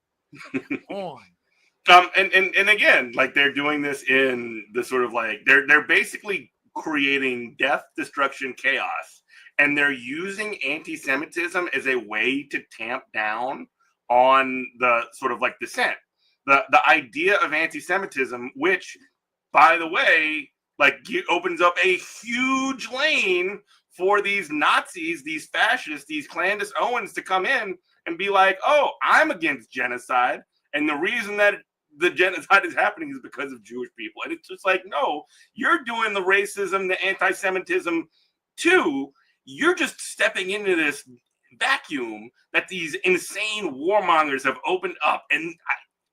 On. And again, like, they're doing this in the sort of like they're basically creating death, destruction, chaos, and they're using anti-Semitism as a way to tamp down on the sort of like dissent. The idea of anti-Semitism, which, by the way, like, opens up a huge lane for these Nazis, these fascists, these Candace Owens to come in and be like, oh, I'm against genocide, and the reason that the genocide is happening is because of Jewish people. And it's just like, no, you're doing the racism, the anti-Semitism too. You're just stepping into this vacuum that these insane warmongers have opened up. And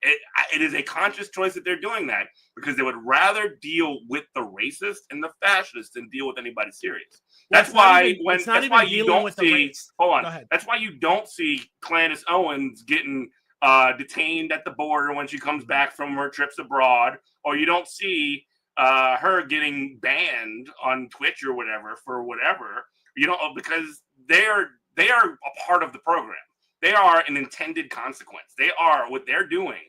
it is a conscious choice that they're doing that because they would rather deal with the racist and the fascist than deal with anybody serious. That's why you don't see Candace Owens getting detained at the border when she comes back from her trips abroad, or you don't see her getting banned on Twitch or whatever for whatever, because they are a part of the program. They are an intended consequence. What they're doing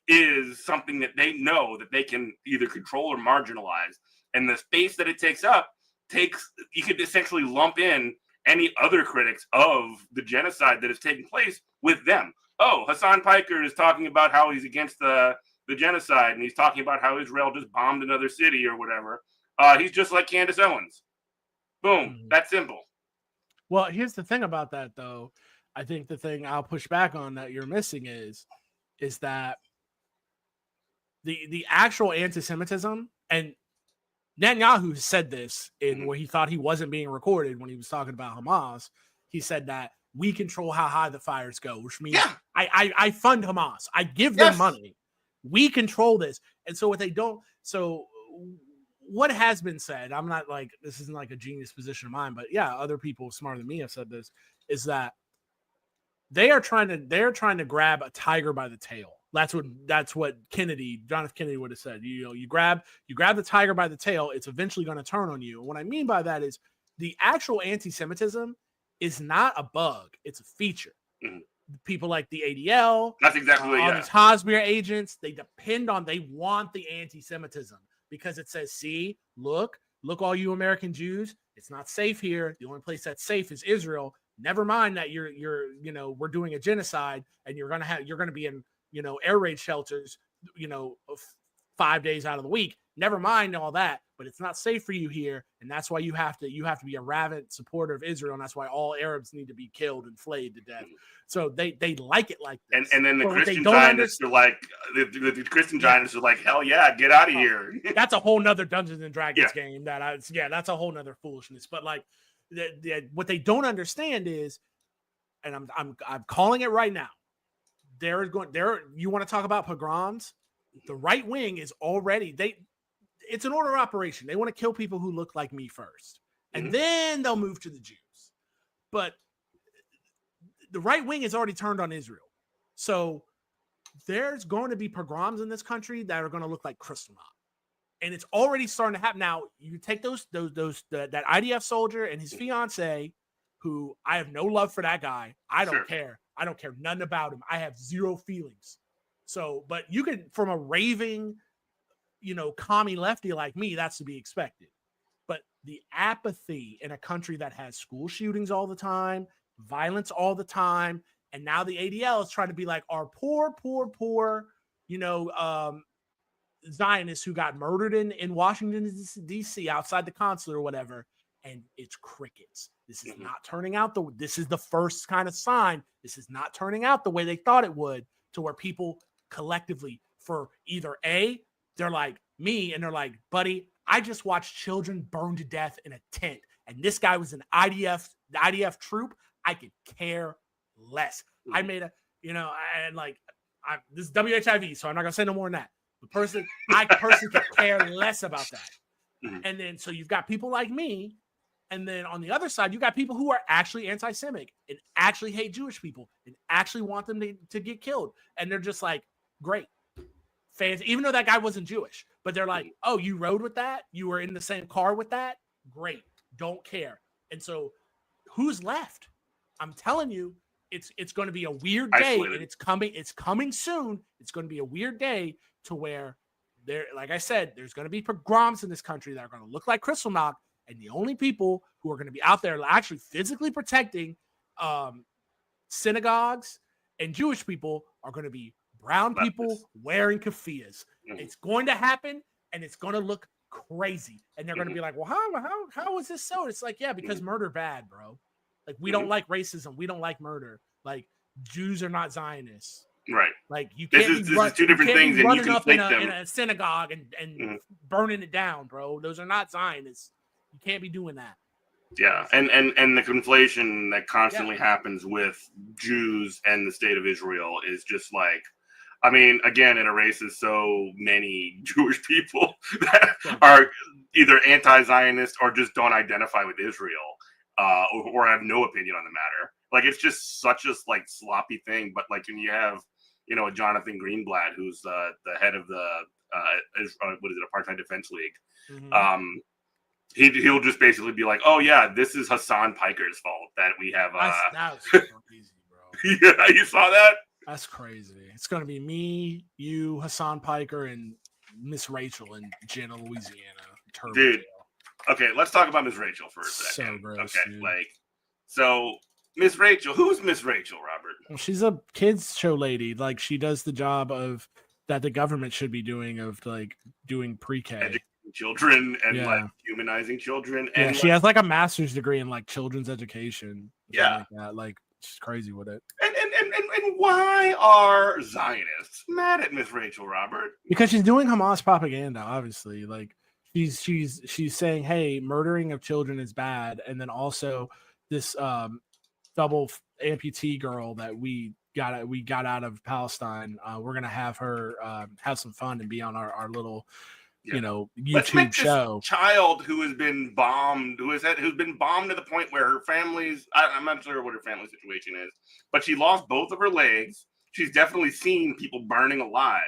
is something that they know that they can either control or marginalize, and the space that it takes up you could essentially lump in any other critics of the genocide that is taking place with them. Oh, Hassan Piker is talking about how he's against the genocide, and he's talking about how Israel just bombed another city or whatever. He's just like Candace Owens. Boom. That's simple. Well, here's the thing about that, though. I think the thing I'll push back on that you're missing is that the actual anti-Semitism, and Netanyahu said this in where he thought he wasn't being recorded when he was talking about Hamas. He said that we control how high the fires go, which means I fund Hamas. I give them money. We control this. And so what has been said, I'm not like, this isn't like a genius position of mine, but yeah, other people smarter than me have said this, is that they're trying to grab a tiger by the tail. That's what John F. Kennedy would have said. You grab the tiger by the tail, it's eventually going to turn on you. And what I mean by that is the actual anti-Semitism is not a bug, it's a feature. Mm-hmm. People like the ADL, that's exactly all these Hosmer agents, they want the anti-Semitism because it says, see, look all you American Jews, It's not safe here. The only place that's safe is Israel. Never mind that we're doing a genocide and you're gonna be in, air raid shelters, 5 days out of the week. Never mind all that, but it's not safe for you here, and that's why you have to be a rabid supporter of Israel, and that's why all Arabs need to be killed and flayed to death. So they like it like this. And then the Christian Zionists are like, the Christian Zionists are like, hell yeah, get out of here. That's a whole nother Dungeons and Dragons game. That's a whole nother foolishness. But like, what they don't understand is, and I'm calling it right now. You want to talk about pogroms? The right wing is already it's an order of operation. They want to kill people who look like me first, and then they'll move to the Jews. But the right wing is already turned on Israel. So there's going to be pogroms in this country that are going to look like Kristallnacht. And it's already starting to happen. Now, you take that IDF soldier and his fiance, who I have no love for that guy. I don't care. I don't care nothing about him. I have zero feelings. So, but you can, from a raving, commie lefty like me, that's to be expected. But the apathy in a country that has school shootings all the time, violence all the time, and now the ADL is trying to be like our poor, Zionists who got murdered in Washington, D.C. outside the consulate or whatever, and it's crickets. This is not turning out this is the first kind of sign. This is not turning out the way they thought it would, to where people collectively, for either A, they're like me and they're like, buddy, I just watched children burn to death in a tent, and this guy was an IDF troop. I could care less. I made this is WHIV, so I'm not gonna say no more than that. I personally could care less about that. And then so you've got people like me, and then on the other side, you got people who are actually anti-Semitic and actually hate Jewish people and actually want them to get killed. And they're just like, great. Fans, even though that guy wasn't Jewish, but they're like, oh, you rode with that? You were in the same car with that? Great. Don't care. And so who's left? I'm telling you, it's going to be a weird day, and it's coming soon. It's going to be a weird day to where like I said, there's going to be pogroms in this country that are going to look like Kristallnacht, and the only people who are going to be out there actually physically protecting synagogues and Jewish people are going to be brown people wearing keffiyehs. It's going to happen, and it's going to look crazy. And they're going to be like, well, how is this so? It's like, yeah, because murder bad, bro. Like, we don't like racism. We don't like murder. Like, Jews are not Zionists. Right. Like, you can't this is two different things, and you can in a synagogue and burning it down, bro. Those are not Zionists. You can't be doing that. Yeah, and the conflation that constantly happens with Jews and the state of Israel is just like, I mean, again, it erases so many Jewish people that are either anti-Zionist or just don't identify with Israel, or have no opinion on the matter. Like, it's just such a sloppy thing. But like, when you have, a Jonathan Greenblatt, who's the head of the Apartheid Defense League, he'll just basically be like, oh yeah, this is Hassan Piker's fault that we have. That was crazy, bro. Yeah, you saw that? That's crazy. It's gonna be me, you, Hassan Piker, and Miss Rachel in Jena, Louisiana. Dude, okay, let's talk about Miss Rachel for a second. So gross, okay, dude. So Miss Rachel, who's Miss Rachel, Robert? Well, she's a kids show lady. Like, she does the job of that the government should be doing, of like doing pre-K. Educating children and like humanizing children. And she has like a master's degree in like children's education. Yeah. Like that. Like, she's crazy with it. And why are Zionists mad at Miss Rachel, Robert? Because she's doing Hamas propaganda, obviously. Like, she's saying, hey, murdering of children is bad. And then also this double amputee girl that we got out of Palestine, we're gonna have her have some fun and be on our little YouTube show. Child who has been bombed, who's been bombed to the point where her family's, I'm not sure what her family situation is, but she lost both of her legs. She's definitely seen people burning alive.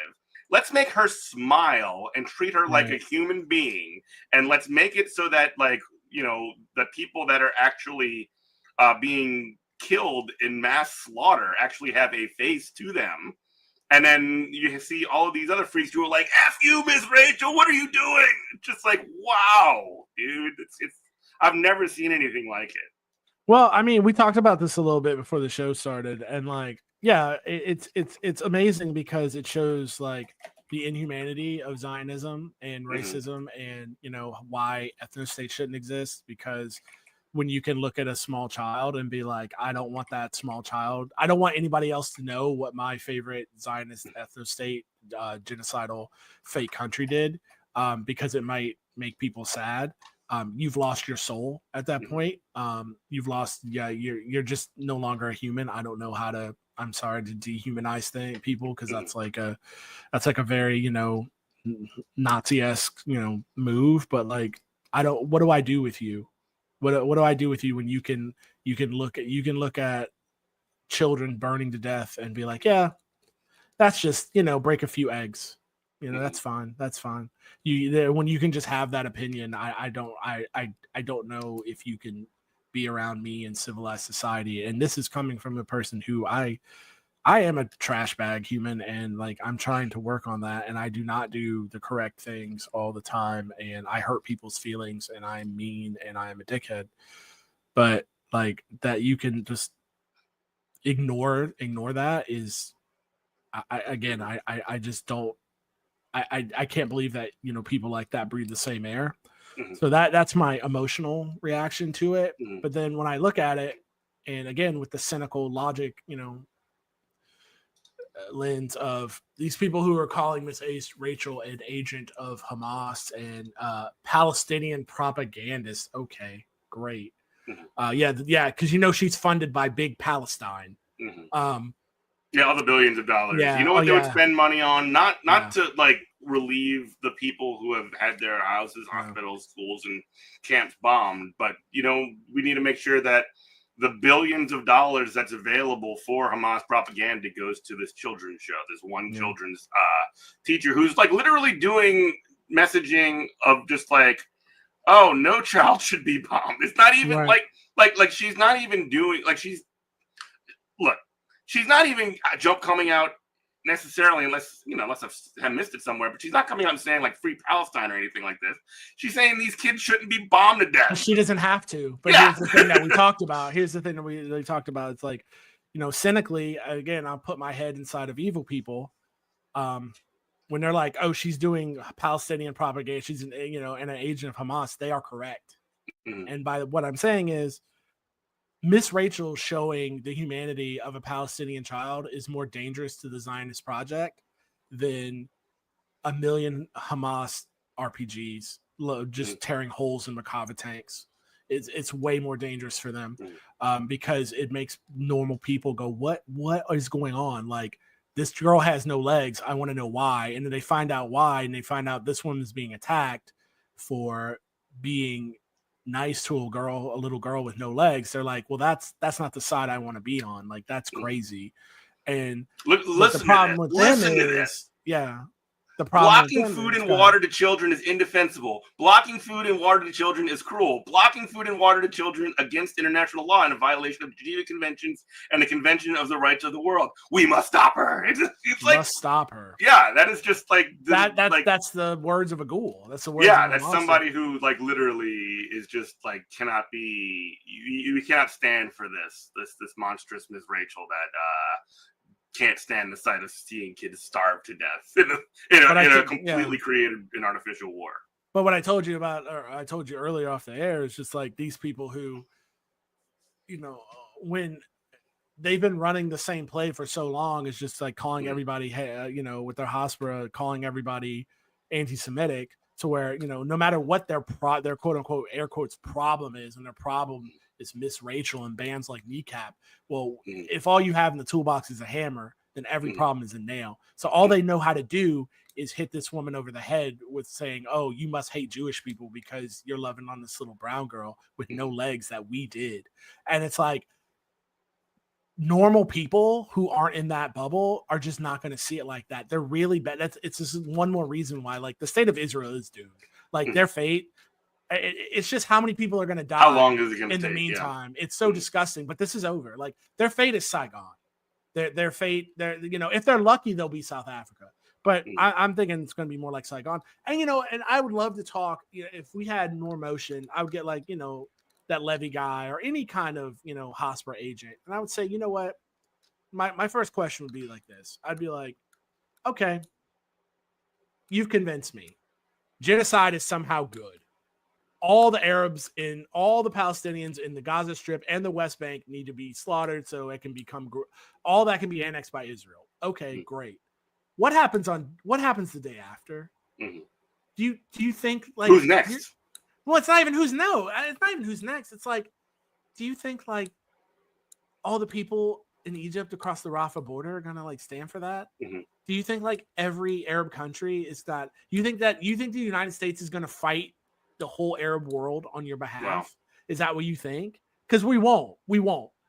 Let's make her smile and treat her like a human being, and let's make it so that, like, the people that are actually being killed in mass slaughter actually have a face to them. And then you see all of these other freaks who are like, F you, Miss Rachel, what are you doing? Just like, wow, dude. It's I've never seen anything like it. Well, I mean, we talked about this a little bit before the show started, and like, yeah, it's amazing because it shows like the inhumanity of Zionism and racism, and why ethnostate shouldn't exist. Because when you can look at a small child and be like, I don't want that small child, I don't want anybody else to know what my favorite Zionist ethnostate genocidal fake country did, because it might make people sad. You've lost your soul at that point. You've lost, you're just no longer a human. I don't know how to, I'm sorry to dehumanize people, because that's like a very, Nazi-esque, move. But like, what do I do with you? What do I do with you when you can look at children burning to death and be like, yeah, that's just, break a few eggs. That's fine. That's fine. When you can just have that opinion, I don't know if you can be around me in civilized society. And this is coming from a person who I am a trash bag human, and like, I'm trying to work on that, and I do not do the correct things all the time, and I hurt people's feelings, and I'm mean, and I'm a dickhead. But like, that you can just ignore that is, I just don't. I can't believe that people like that breathe the same air. So that's my emotional reaction to it. But then when I look at it, and again with the cynical logic, lens of these people who are calling Miss Rachel an agent of Hamas and Palestinian propagandist. Okay, great. Yeah, because she's funded by Big Palestine. Yeah, all the billions of dollars. Yeah. You know what they would spend money on? Not to like relieve the people who have had their houses, hospitals, schools, and camps bombed, but we need to make sure that the billions of dollars that's available for Hamas propaganda goes to this children's show. This one children's teacher who's like literally doing messaging of just like, oh, no child should be bombed. It's not even like she's not even doing like she's not even coming out necessarily, unless I've missed it somewhere, but she's not coming out and saying like free Palestine or anything like this. She's saying these kids shouldn't be bombed to death. She doesn't have to. But here's the thing that we talked about. It's like, cynically, again, I'll put my head inside of evil people. When they're like, oh, she's doing Palestinian propaganda, she's an agent of Hamas, they are correct. And by what I'm saying is, Miss Rachel showing the humanity of a Palestinian child is more dangerous to the Zionist project than a million Hamas RPGs just tearing holes in Merkava tanks. It's way more dangerous for them, because it makes normal people go, what is going on? Like, this girl has no legs. I want to know why. And then they find out why, and they find out this woman's being attacked for being nice to a little girl with no legs. They're like, well, that's not the side I want to be on. Like, that's crazy. And the problem with them is, the problem blocking food and water to children is indefensible. Blocking food and water to children is cruel. Blocking food and water to children against international law and a violation of the Geneva Conventions and the Convention of the Rights of the World. We must stop her. It's like, must stop her. Yeah, that is just like that's the words of a ghoul. That's the words. Yeah, that's somebody who like literally is just like cannot be. You cannot stand for this monstrous Miss Rachel that can't stand the sight of seeing kids starve to death in a completely created and artificial war. But what I told you earlier off the air is just like these people who, when they've been running the same play for so long, is just like calling everybody, with their Hospira, calling everybody anti-Semitic, to where, no matter what their quote unquote air quotes problem is, and their problem is Miss Rachel and bands like Kneecap. Well, if all you have in the toolbox is a hammer, then every problem is a nail. So all they know how to do is hit this woman over the head with saying, oh, you must hate Jewish people because you're loving on this little brown girl with no legs that we did. And it's like, normal people who aren't in that bubble are just not going to see it like that. They're really bad. It's just one more reason why, like, the state of Israel is doomed. Like, their fate, it's just how many people are going to die. How long is it going to take? In the meantime, it's so disgusting. But this is over. Like, their fate is Saigon. Their fate. If they're lucky, they'll be South Africa. But I'm thinking it's going to be more like Saigon. And, and I would love to talk. If we had more motion, I would get like, that Levy guy or any kind of, Hospira agent. And I would say, you know what? My first question would be like this. I'd be like, okay, you've convinced me. Genocide is somehow good. All the Arabs and all the Palestinians in the Gaza Strip and the West Bank need to be slaughtered so it can become all that can be annexed by Israel. Okay, great. What happens the day after? Mm-hmm. Do you think like who's next? Well, it's not even who's next. It's like, do you think like all the people in Egypt across the Rafah border are gonna like stand for that? Mm-hmm. Do you think like every Arab country is that? You think the United States is gonna fight the whole Arab world on your behalf? Wow. Is that what you think? Because we won't.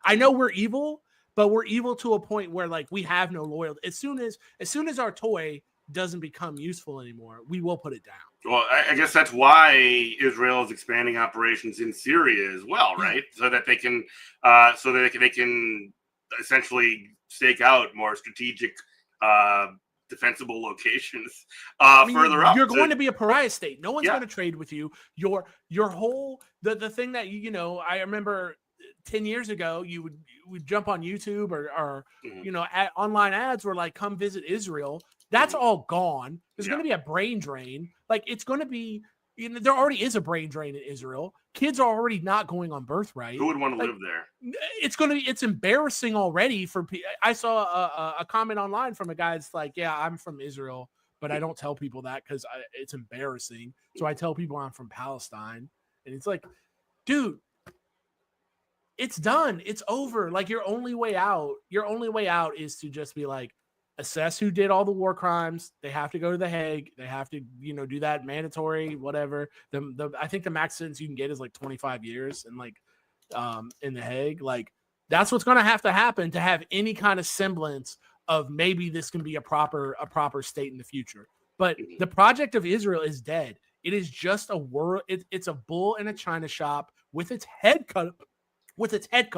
I know we're evil, but we're evil to a point where like we have no loyalty. As soon as our toy doesn't become useful anymore, we will put it down. Well, I guess that's why Israel is expanding operations in Syria as well, right? So that they can, they can essentially stake out more strategic, defensible locations further up. You're going to be a pariah state. No one's going to trade with you. Your whole the thing that I remember 10 years ago, you would jump on YouTube or online ads were like, come visit Israel. That's all gone. There's going to be a brain drain. Like it's going to be, there already is a brain drain in Israel. Kids are already not going on birthright. Who would want to live there? It's embarrassing already for people. I saw a comment online from a guy that's like, yeah, I'm from Israel, but I don't tell people that because it's embarrassing. So I tell people I'm from Palestine. And it's like, dude, it's done. It's over. Like your only way out is to just be like, assess who did all the war crimes. They have to go to the Hague. They have to, do that mandatory, whatever. I think the max sentence you can get is like 25 years and like in the Hague. Like that's what's going to happen to have any kind of semblance of maybe this can be a proper state in the future. But the project of Israel is dead. It is just a world. It's a bull in a china shop with its head cut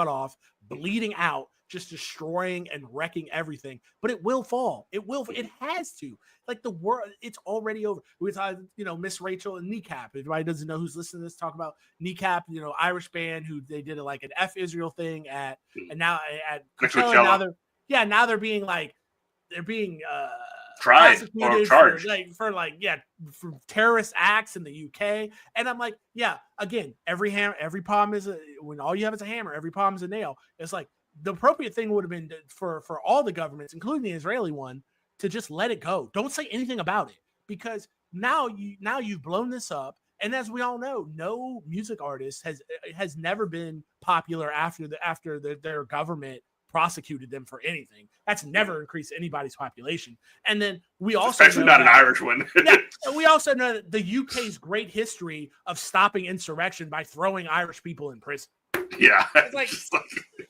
off, bleeding out, just destroying and wrecking everything. But it will fall. It has to. Like the world, it's already over. We thought, Miss Rachel and Kneecap. If anybody doesn't know who's listening to this, talk about Kneecap, Irish band who they did like an F Israel thing at Coachella. Now they're being tried or charged for terrorist acts in the UK. And I'm like, yeah, again, every problem is when all you have is a hammer, every problem is a nail. It's like the appropriate thing would have been for all the governments, including the Israeli one, to just let it go. Don't say anything about it because now you've blown this up. And as we all know, no music artist has never been popular after their government prosecuted them for anything. That's never increased anybody's population. And then we also especially not an Irish one. We also know that the UK's great history of stopping insurrection by throwing Irish people in prison. Yeah. It's like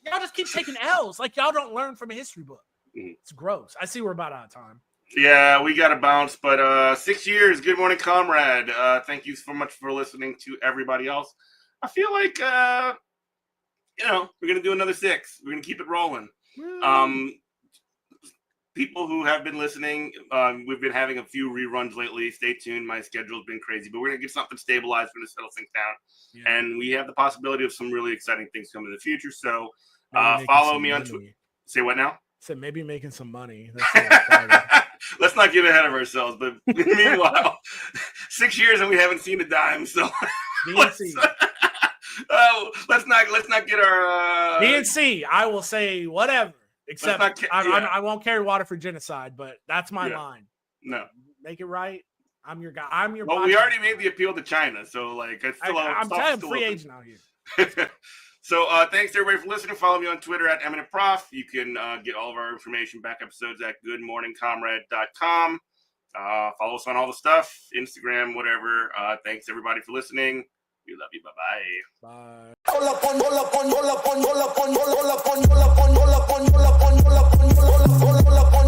y'all just keep taking L's. Like y'all don't learn from a history book. It's gross. I see we're about out of time. Yeah, we got to bounce, but 6 years. Good morning, Comrade. Thank you so much for listening to everybody else. I feel like we're gonna do another 6. We're gonna keep it rolling. People who have been listening, we've been having a few reruns lately. Stay tuned. My schedule's been crazy, but we're gonna get something stabilized. We're gonna settle things down, and we have the possibility of some really exciting things coming in the future. So follow me on Twitter. Say what now? Said maybe making some money. Let's not get ahead of ourselves. But meanwhile, 6 years and we haven't seen a dime. So let's not get our DNC. I will say whatever, except I won't carry water for genocide. But that's my line. No, make it right. I'm your guy. I'm your. Well, we already made the appeal to China, so like I'm free agent out here. So thanks to everybody for listening. Follow me on Twitter at Eminent Prof. You can get all of our information, back episodes at goodmorningcomrade.com. Follow us on all the stuff, Instagram, whatever. Thanks everybody for listening. We love you. Bye-bye. Bye.